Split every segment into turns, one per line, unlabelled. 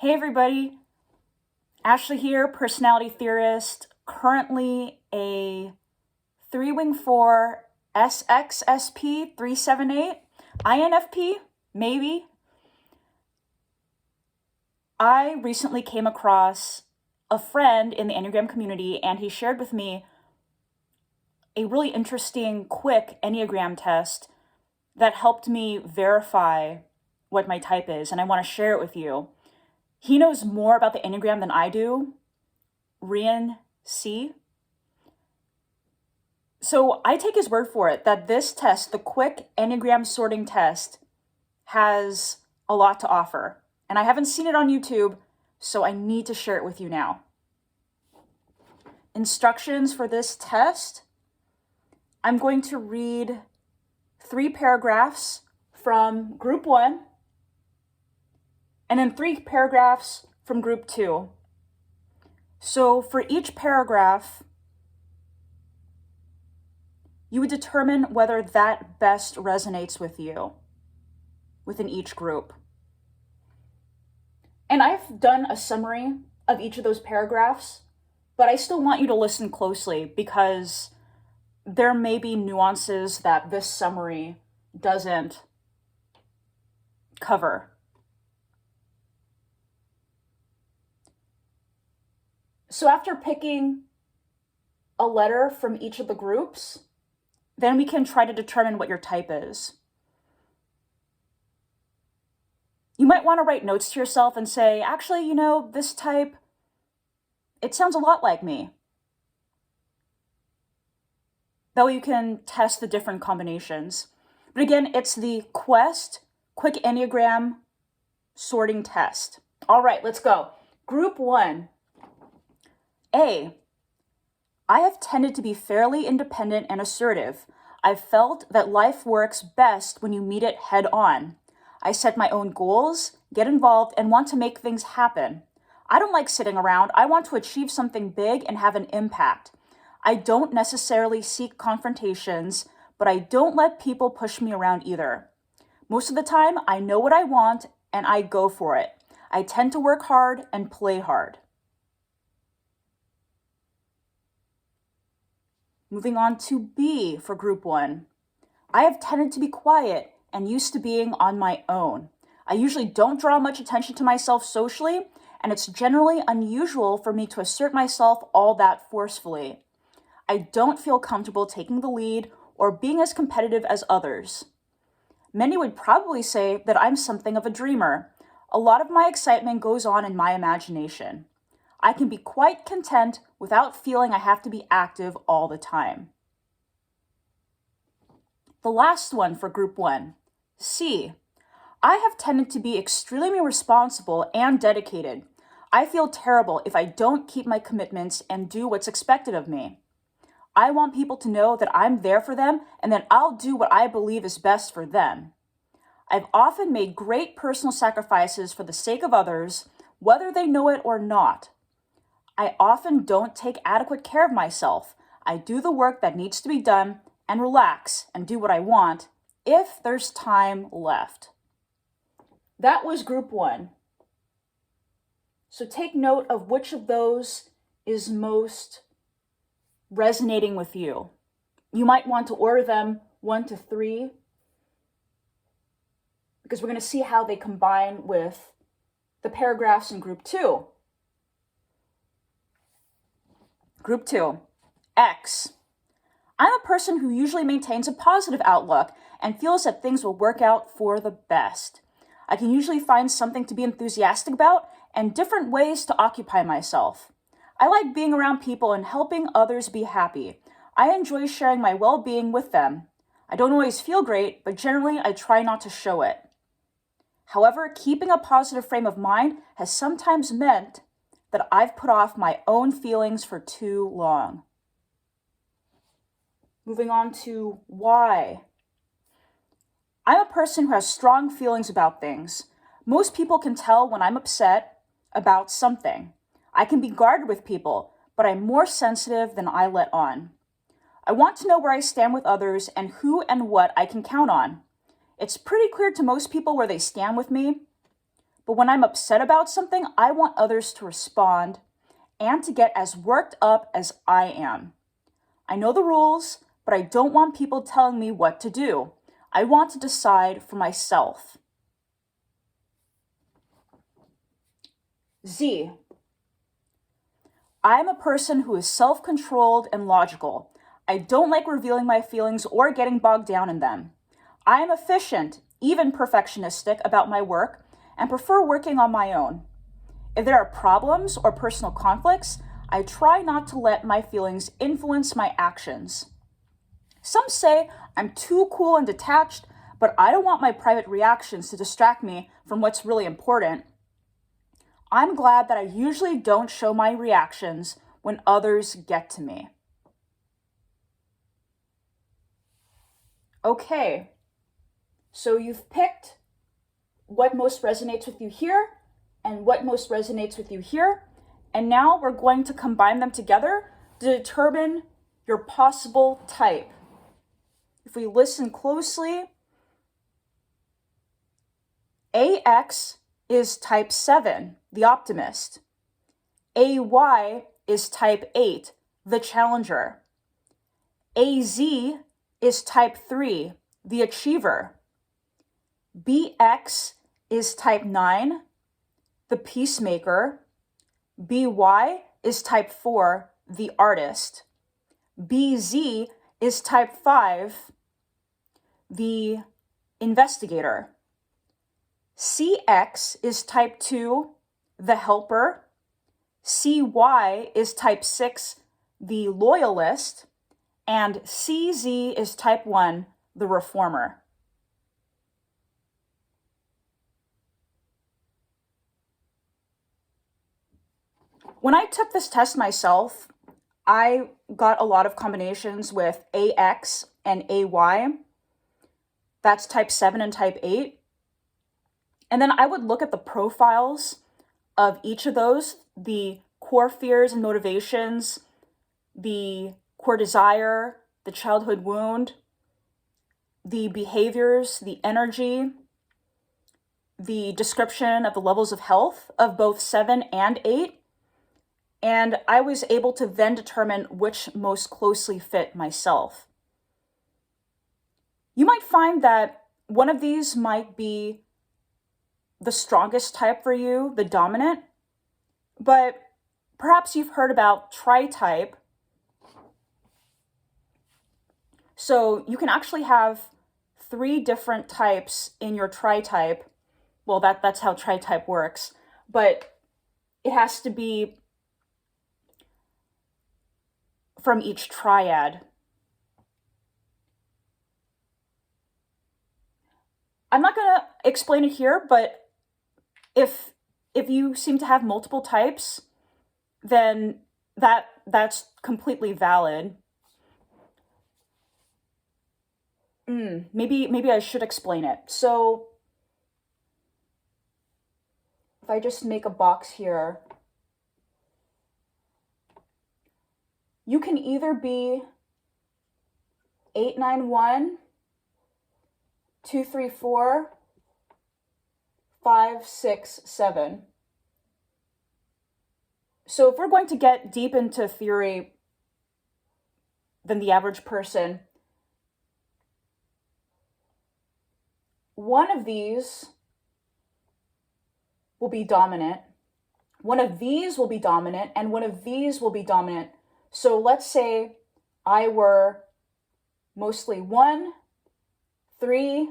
Hey everybody, Ashley here, personality theorist, currently a 3-wing 4 SXSP 378, INFP, maybe. I recently came across a friend in the Enneagram community, and he shared with me a really interesting, quick Enneagram test that helped me verify what my type is, and I want to share it with you. He knows more about the Enneagram than I do, Rian C. So I take his word for it that this test, the quick Enneagram sorting test, has a lot to offer. And I haven't seen it on YouTube, so I need to share it with you now. Instructions for this test. I'm going to read 3 paragraphs from group 1, and then 3 paragraphs from group 2. So for each paragraph, you would determine whether that best resonates with you within each group. And I've done a summary of each of those paragraphs, but I still want you to listen closely because there may be nuances that this summary doesn't cover. So after picking a letter from each of the groups, then we can try to determine what your type is. You might want to write notes to yourself and say, actually, this type, it sounds a lot like me. That way you can test the different combinations. But again, it's the Quest Quick Enneagram Sorting Test. All right, let's go. Group 1. A. I have tended to be fairly independent and assertive. I've felt that life works best when you meet it head on. I set my own goals, get involved, and want to make things happen. I don't like sitting around. I want to achieve something big and have an impact. I don't necessarily seek confrontations, but I don't let people push me around either. Most of the time, I know what I want and I go for it. I tend to work hard and play hard. Moving on to B for group 1. I have tended to be quiet and used to being on my own. I usually don't draw much attention to myself socially, and it's generally unusual for me to assert myself all that forcefully. I don't feel comfortable taking the lead or being as competitive as others. Many would probably say that I'm something of a dreamer. A lot of my excitement goes on in my imagination. I can be quite content without feeling I have to be active all the time. The last one for group 1, C. I have tended to be extremely responsible and dedicated. I feel terrible if I don't keep my commitments and do what's expected of me. I want people to know that I'm there for them and that I'll do what I believe is best for them. I've often made great personal sacrifices for the sake of others, whether they know it or not. I often don't take adequate care of myself. I do the work that needs to be done and relax and do what I want if there's time left. That was group 1. So take note of which of those is most resonating with you. You might want to order them 1 to 3 because we're going to see how they combine with the paragraphs in group 2. Group 2, X. I'm a person who usually maintains a positive outlook and feels that things will work out for the best. I can usually find something to be enthusiastic about and different ways to occupy myself. I like being around people and helping others be happy. I enjoy sharing my well-being with them. I don't always feel great, but generally I try not to show it. However, keeping a positive frame of mind has sometimes meant that I've put off my own feelings for too long. Moving on to Y. I'm a person who has strong feelings about things. Most people can tell when I'm upset about something. I can be guarded with people, but I'm more sensitive than I let on. I want to know where I stand with others and who and what I can count on. It's pretty clear to most people where they stand with me, but but when I'm upset about something, I want others to respond and to get as worked up as I am. I know the rules, but I don't want people telling me what to do. I want to decide for myself. Z. I'm a person who is self-controlled and logical. I don't like revealing my feelings or getting bogged down in them. I am efficient, even perfectionistic about my work, and prefer working on my own. If there are problems or personal conflicts, I try not to let my feelings influence my actions. Some say I'm too cool and detached, but I don't want my private reactions to distract me from what's really important. I'm glad that I usually don't show my reactions when others get to me. Okay, so you've picked what most resonates with you here and what most resonates with you here, and now we're going to combine them together to determine your possible type. If we listen closely, AX is type 7, the optimist. AY is type 8, the challenger. AZ is type 3, the achiever. BX is type 9, the peacemaker. BY is type 4, the artist. BZ is type 5, the investigator. CX is type 2, the helper. CY is type 6, the loyalist. And CZ is type 1, the reformer. When I took this test myself, I got a lot of combinations with AX and AY. That's type 7 and type 8. And then I would look at the profiles of each of those, the core fears and motivations, the core desire, the childhood wound, the behaviors, the energy, the description of the levels of health of both 7 and 8. And I was able to then determine which most closely fit myself. You might find that one of these might be the strongest type for you, the dominant, but perhaps you've heard about tri-type. So you can actually have 3 different types in your tri-type. Well, that's how tri-type works, but it has to be from each triad. I'm not going to explain it here, but if you seem to have multiple types, then that's completely valid. Maybe I should explain it. So if I just make a box here, you can either be 891, 234, 5, 6, 7. So if we're going to get deep into theory than the average person, one of these will be dominant, one of these will be dominant, and one of these will be dominant. So let's say I were mostly 1, 3,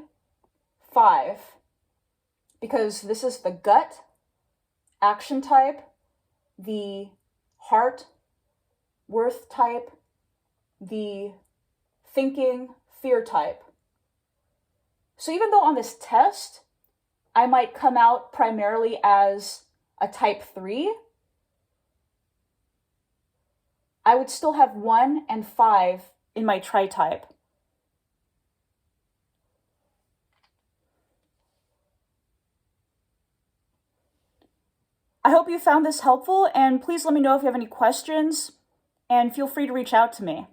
5, because this is the gut action type, the heart worth type, the thinking fear type. So even though on this test, I might come out primarily as a type 3, I would still have 1 and 5 in my tri-type. I hope you found this helpful, and please let me know if you have any questions, and feel free to reach out to me.